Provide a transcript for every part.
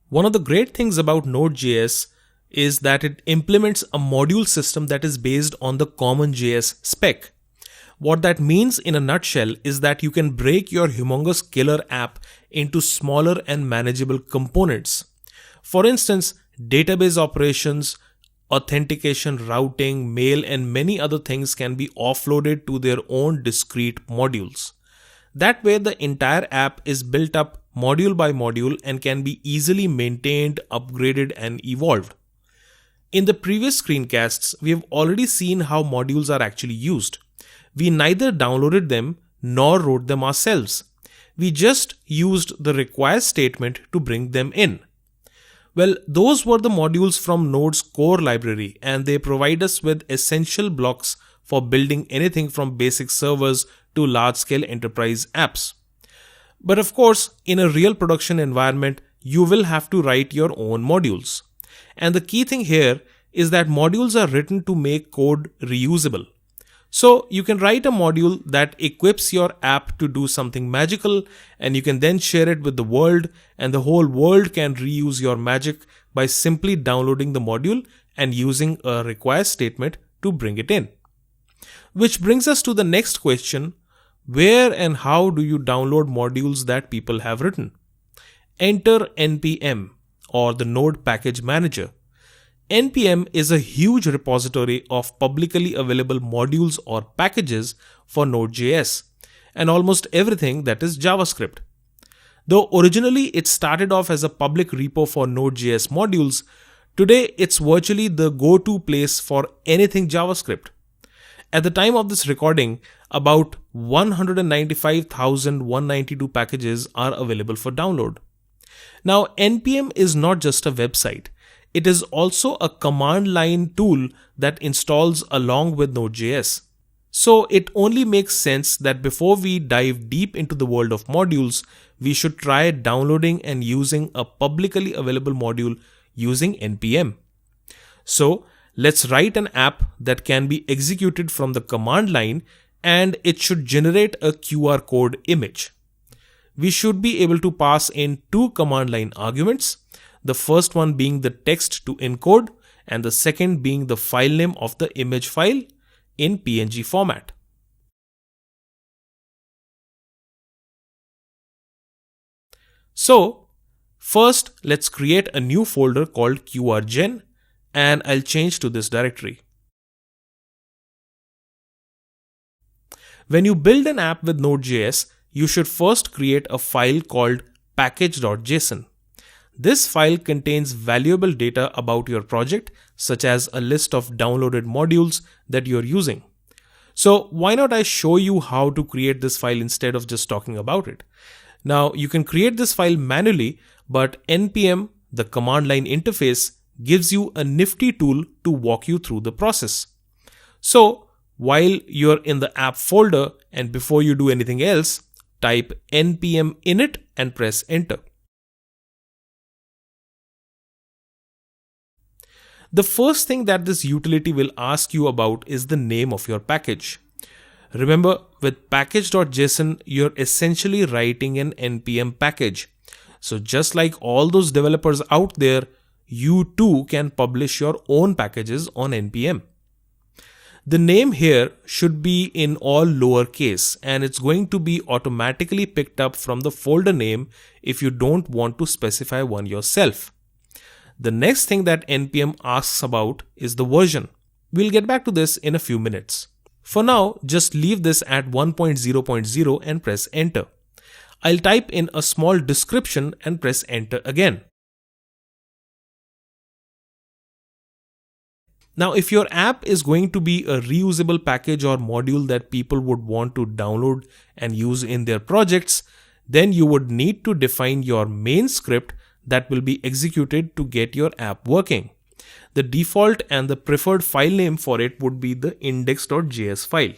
One of the great things about Node.js is that it implements a module system that is based on the common JS spec. What that means in a nutshell is that you can break your humongous killer app into smaller and manageable components. For instance, database operations, authentication, routing, mail, and many other things can be offloaded to their own discrete modules. That way, the entire app is built up module by module and can be easily maintained, upgraded, and evolved. In the previous screencasts, we have already seen how modules are actually used. We neither downloaded them nor wrote them ourselves. We just used the require statement to bring them in. Well, those were the modules from Node's core library, and they provide us with essential blocks for building anything from basic servers to large-scale enterprise apps. But of course, in a real production environment, you will have to write your own modules. And the key thing here is that modules are written to make code reusable. So you can write a module that equips your app to do something magical, and you can then share it with the world, and the whole world can reuse your magic by simply downloading the module and using a require statement to bring it in. Which brings us to the next question: where and how do you download modules that people have written? Enter NPM, or the Node Package Manager. NPM is a huge repository of publicly available modules or packages for Node.js and almost everything that is JavaScript. Though originally it started off as a public repo for Node.js modules, today it's virtually the go-to place for anything JavaScript. At the time of this recording, about 195,192 packages are available for download. Now, NPM is not just a website. It is also a command line tool that installs along with Node.js. So it only makes sense that before we dive deep into the world of modules, we should try downloading and using a publicly available module using NPM. So let's write an app that can be executed from the command line, and it should generate a QR code image. We should be able to pass in two command line arguments, the first one being the text to encode and the second being the file name of the image file in PNG format. So first, let's create a new folder called QRGen, and I'll change to this directory. When you build an app with Node.js, you should first create a file called package.json. This file contains valuable data about your project, such as a list of downloaded modules that you're using. So why not I show you how to create this file instead of just talking about it? Now you can create this file manually, but NPM, the command line interface, gives you a nifty tool to walk you through the process. So while you're in the app folder and before you do anything else, type npm init and press enter. The first thing that this utility will ask you about is the name of your package. Remember, with package.json, you're essentially writing an npm package. So just like all those developers out there, you too can publish your own packages on npm. The name here should be in all lowercase, and it's going to be automatically picked up from the folder name if you don't want to specify one yourself. The next thing that npm asks about is the version. We'll get back to this in a few minutes. For now, just leave this at 1.0.0 and press enter. I'll type in a small description and press enter again. Now, if your app is going to be a reusable package or module that people would want to download and use in their projects, then you would need to define your main script that will be executed to get your app working. The default and the preferred file name for it would be the index.js file.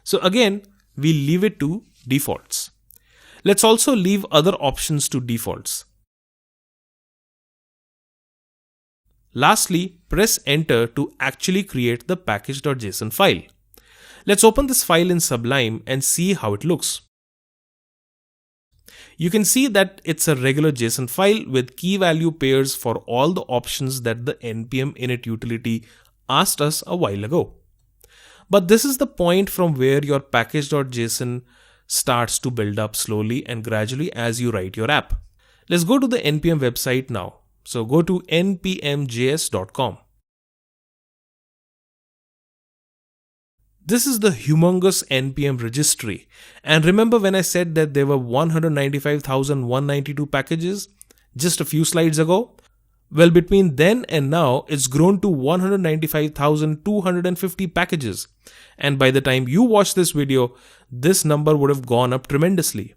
So again, we leave it to defaults. Let's also leave other options to defaults. Lastly, press enter to actually create the package.json file. Let's open this file in Sublime and see how it looks. You can see that it's a regular JSON file with key value pairs for all the options that the npm init utility asked us a while ago. But this is the point from where your package.json starts to build up slowly and gradually as you write your app. Let's go to the npm website now. So go to npmjs.com. This is the humongous npm registry. And remember when I said that there were 195,192 packages just a few slides ago? Well, between then and now, it's grown to 195,250 packages. And by the time you watch this video, this number would have gone up tremendously.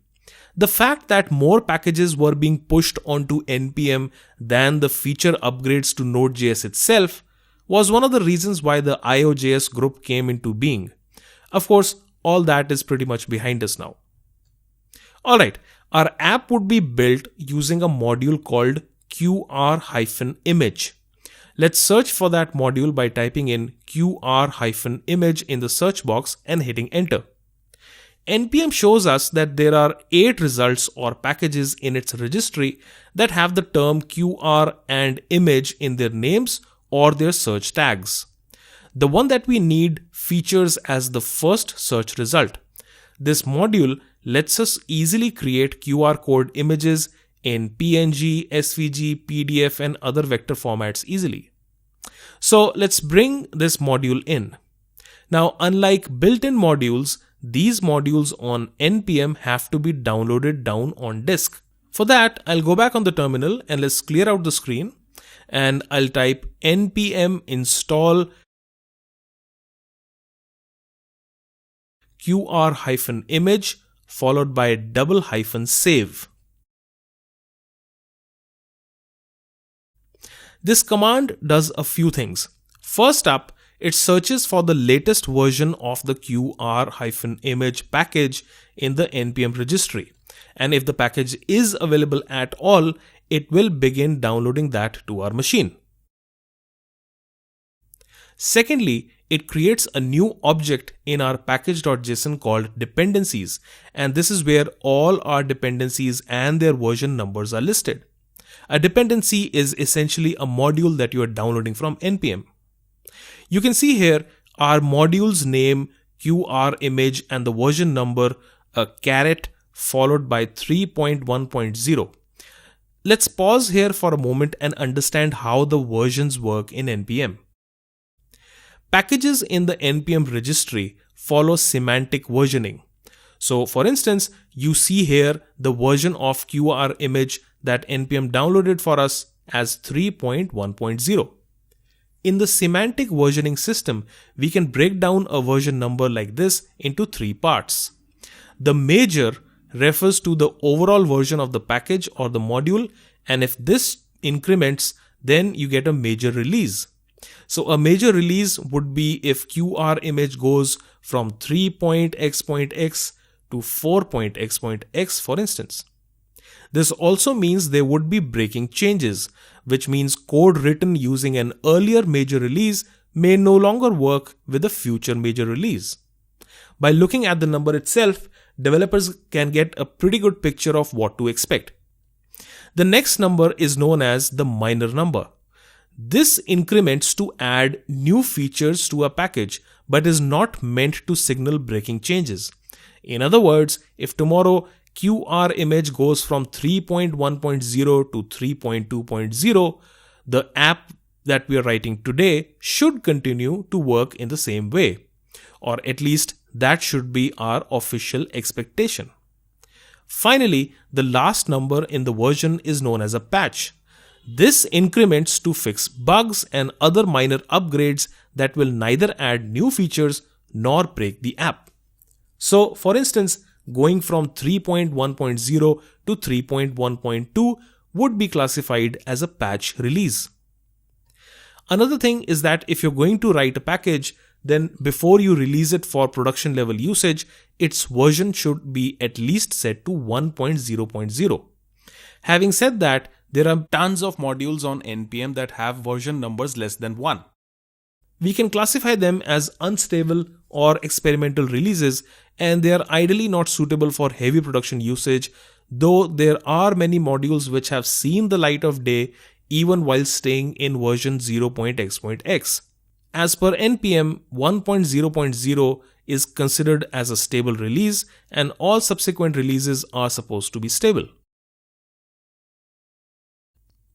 The fact that more packages were being pushed onto npm than the feature upgrades to Node.js itself was one of the reasons why the IOJS group came into being. Of course, all that is pretty much behind us now. Alright, our app would be built using a module called QR-image. Let's search for that module by typing in QR-image in the search box and hitting enter. npm shows us that there are 8 results or packages in its registry that have the term QR and image in their names or their search tags. The one that we need features as the first search result. This module lets us easily create QR code images in PNG, SVG, PDF and other vector formats easily. So let's bring this module in. Now, unlike built-in modules, these modules on npm have to be downloaded down on disk. For that, I'll go back on the terminal and let's clear out the screen. And I'll type npm install QR-image followed by --save. This command does a few things. First up, it searches for the latest version of the QR-image package in the npm registry. And if the package is available at all, it will begin downloading that to our machine. Secondly, it creates a new object in our package.json called dependencies, and this is where all our dependencies and their version numbers are listed. A dependency is essentially a module that you are downloading from npm. You can see here our module's name, QR-image and the version number, a caret followed by 3.1.0. Let's pause here for a moment and understand how the versions work in npm. Packages in the npm registry follow semantic versioning. So for instance, you see here the version of QR-image that npm downloaded for us as 3.1.0. In the semantic versioning system, we can break down a version number like this into 3 parts. The major refers to the overall version of the package or the module, and if this increments, then you get a major release. So a major release would be if QR-image goes from 3.x.x to 4.x.x, for instance. This also means there would be breaking changes, which means code written using an earlier major release may no longer work with a future major release. By looking at the number itself, developers can get a pretty good picture of what to expect. The next number is known as the minor number. This increments to add new features to a package, but is not meant to signal breaking changes. In other words, if tomorrow QR-image goes from 3.1.0 to 3.2.0, the app that we are writing today should continue to work in the same way. Or at least that should be our official expectation. Finally, the last number in the version is known as a patch. This increments to fix bugs and other minor upgrades that will neither add new features nor break the app. So, for instance, going from 3.1.0 to 3.1.2 would be classified as a patch release. Another thing is that if you're going to write a package, then before you release it for production level usage, its version should be at least set to 1.0.0. Having said that, there are tons of modules on npm that have version numbers less than 1. We can classify them as unstable or experimental releases, and they are ideally not suitable for heavy production usage, though there are many modules which have seen the light of day even while staying in version 0.x.x. As per NPM, 1.0.0 is considered as a stable release, and all subsequent releases are supposed to be stable.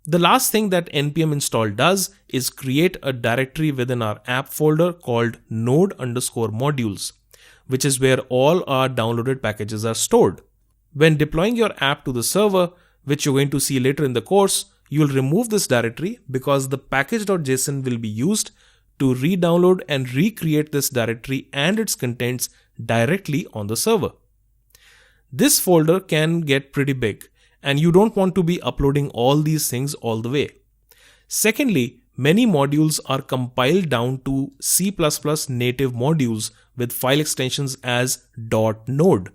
The last thing that npm install does is create a directory within our app folder called node_modules, which is where all our downloaded packages are stored. When deploying your app to the server, which you're going to see later in the course, you'll remove this directory because the package.json will be used to re-download and recreate this directory and its contents directly on the server. This folder can get pretty big, and you don't want to be uploading all these things all the way. Secondly, many modules are compiled down to C++ native modules with file extensions as .node.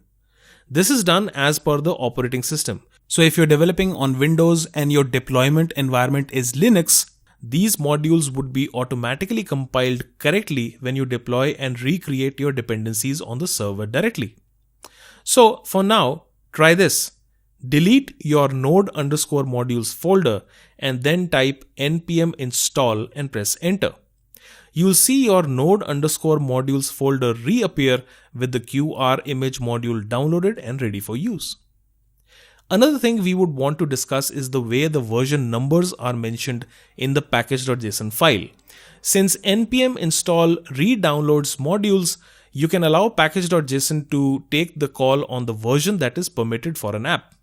This is done as per the operating system. So if you're developing on Windows and your deployment environment is Linux, these modules would be automatically compiled correctly when you deploy and recreate your dependencies on the server directly. So for now, try this. Delete your node_modules folder and then type npm install and press enter. You'll see your node_modules folder reappear with the QR image module downloaded and ready for use. Another thing we would want to discuss is the way the version numbers are mentioned in the package.json file. Since npm install re-downloads modules, you can allow package.json to take the call on the version that is permitted for an app.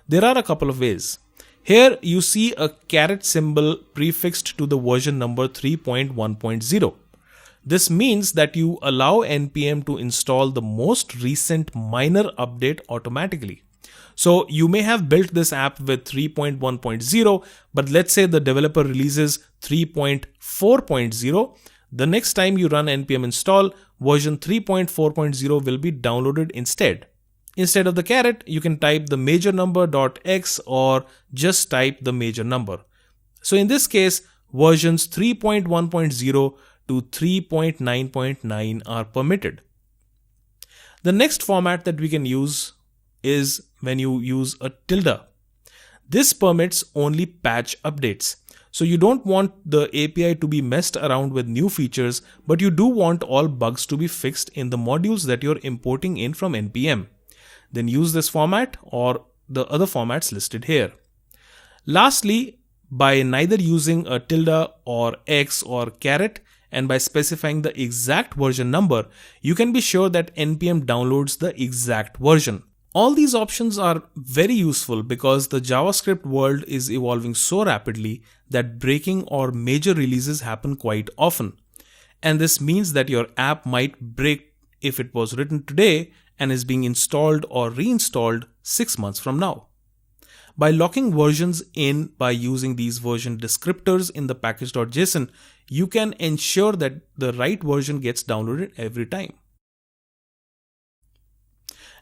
There are a couple of ways. Here you see a caret symbol prefixed to the version number 3.1.0. This means that you allow npm to install the most recent minor update automatically. So you may have built this app with 3.1.0, but let's say the developer releases 3.4.0. The next time you run npm install, version 3.4.0 will be downloaded instead. Instead of the caret, you can type the major number.x or just type the major number. So in this case, versions 3.1.0 to 3.9.9 are permitted. The next format that we can use is when you use a tilde. This permits only patch updates. So you don't want the API to be messed around with new features, but you do want all bugs to be fixed in the modules that you're importing in from npm. Then use this format or the other formats listed here. Lastly, by neither using a tilde or x or caret, and by specifying the exact version number, you can be sure that npm downloads the exact version. All these options are very useful because the JavaScript world is evolving so rapidly that breaking or major releases happen quite often. And this means that your app might break if it was written today and is being installed or reinstalled 6 months from now. By locking versions in by using these version descriptors in the package.json, you can ensure that the right version gets downloaded every time.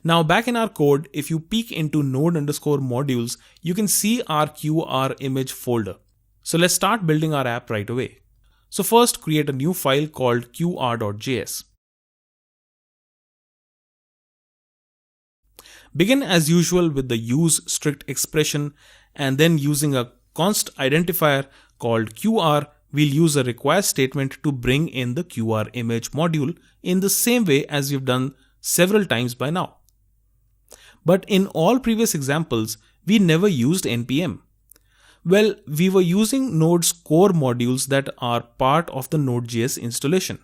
Now back in our code, if you peek into node_modules, you can see our QR image folder. So let's start building our app right away. So first create a new file called qr.js. Begin as usual with the use strict expression, and then using a const identifier called QR, we'll use a require statement to bring in the QR image module in the same way as we've done several times by now. But in all previous examples, we never used npm. Well, we were using Node's core modules that are part of the Node.js installation.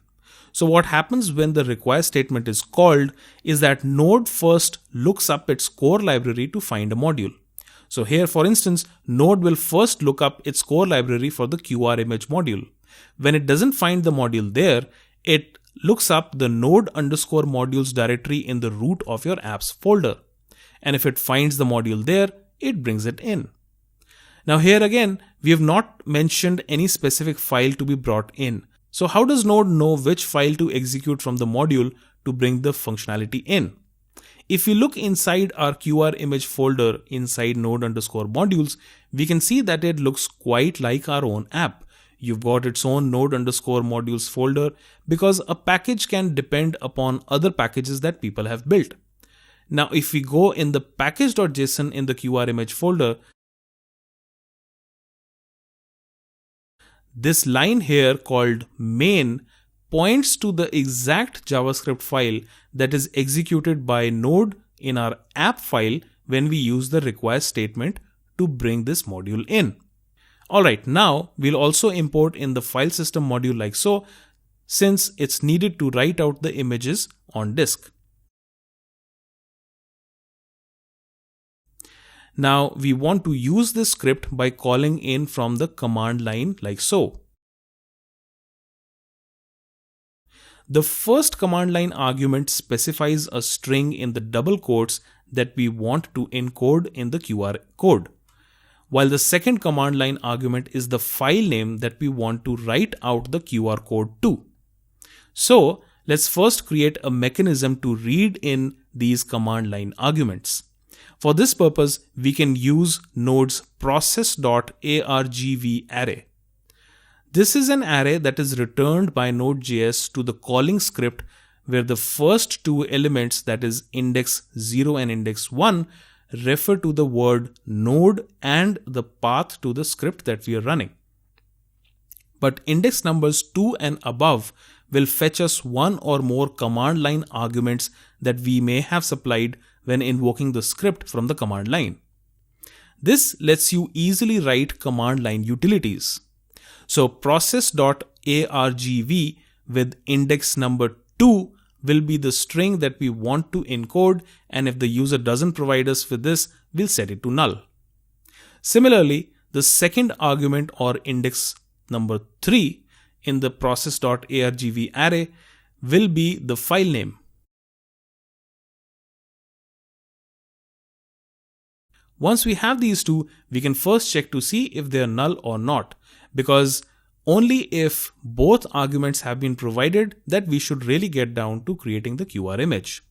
So what happens when the require statement is called is that Node first looks up its core library to find a module. So here, for instance, Node will first look up its core library for the QR image module. When it doesn't find the module there, it looks up the node_modules directory in the root of your apps folder. And if it finds the module there, it brings it in. Now here again, we have not mentioned any specific file to be brought in. So how does Node know which file to execute from the module to bring the functionality in? If we look inside our QR image folder inside node_modules, we can see that it looks quite like our own app. You've got its own node underscore modules folder because a package can depend upon other packages that people have built. Now, if we go in the package.json in the QR image folder, this line here called main points to the exact JavaScript file that is executed by Node in our app file when we use the require statement to bring this module in. Alright, now we'll also import in the file system module like so, since it's needed to write out the images on disk. Now we want to use this script by calling in from the command line like so. The first command line argument specifies a string in the double quotes that we want to encode in the QR code, while the second command line argument is the file name that we want to write out the QR code to. So let's first create a mechanism to read in these command line arguments. For this purpose, we can use Node's process.argv array. This is an array that is returned by Node.js to the calling script where the first two elements, that is index 0 and index 1, refer to the word node and the path to the script that we are running. But index numbers 2 and above will fetch us one or more command line arguments that we may have supplied when invoking the script from the command line. This lets you easily write command line utilities. So process.argv with index number 2 will be the string that we want to encode, and if the user doesn't provide us with this, we'll set it to null. Similarly, the second argument or index number 3 in the process.argv array will be the file name. Once we have these two, we can first check to see if they are null or not, because only if both arguments have been provided that we should really get down to creating the QR image.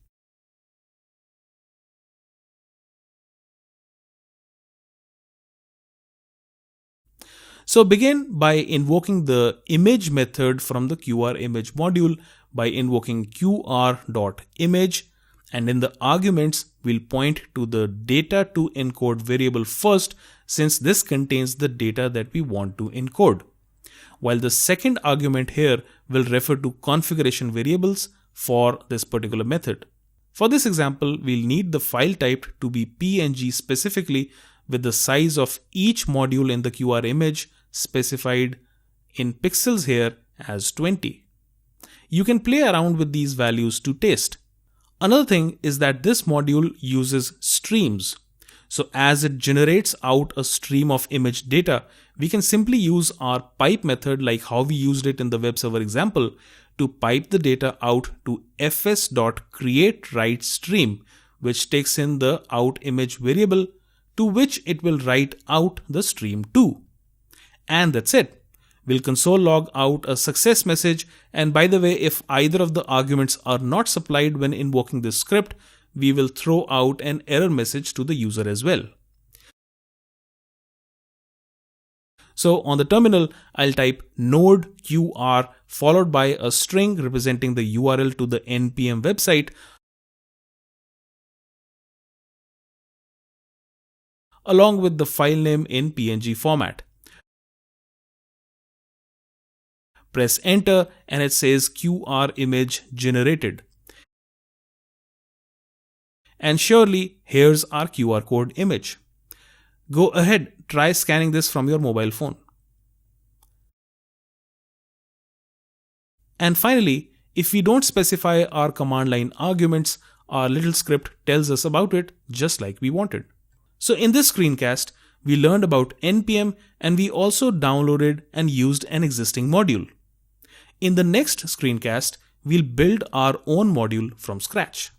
So begin by invoking the image method from the QR image module by invoking qr.image, and in the arguments we'll point to the data to encode variable first, since this contains the data that we want to encode, while the second argument here will refer to configuration variables for this particular method. For this example, we'll need the file type to be PNG specifically, with the size of each module in the QR image specified in pixels here as 20. You can play around with these values to taste. Another thing is that this module uses streams. So as it generates out a stream of image data, we can simply use our pipe method like how we used it in the web server example to pipe the data out to fs.createWriteStream, which takes in the out image variable to which it will write out the stream to. And that's it. We'll console log out a success message, and by the way, if either of the arguments are not supplied when invoking this script, we will throw out an error message to the user as well. So on the terminal, I'll type node qr followed by a string representing the URL to the npm website, along with the file name in PNG format. Press enter and it says QR image generated. And surely, here's our QR code image. Go ahead, try scanning this from your mobile phone. And finally, if we don't specify our command line arguments, our little script tells us about it just like we wanted. So in this screencast, we learned about npm, and we also downloaded and used an existing module. In the next screencast, we'll build our own module from scratch.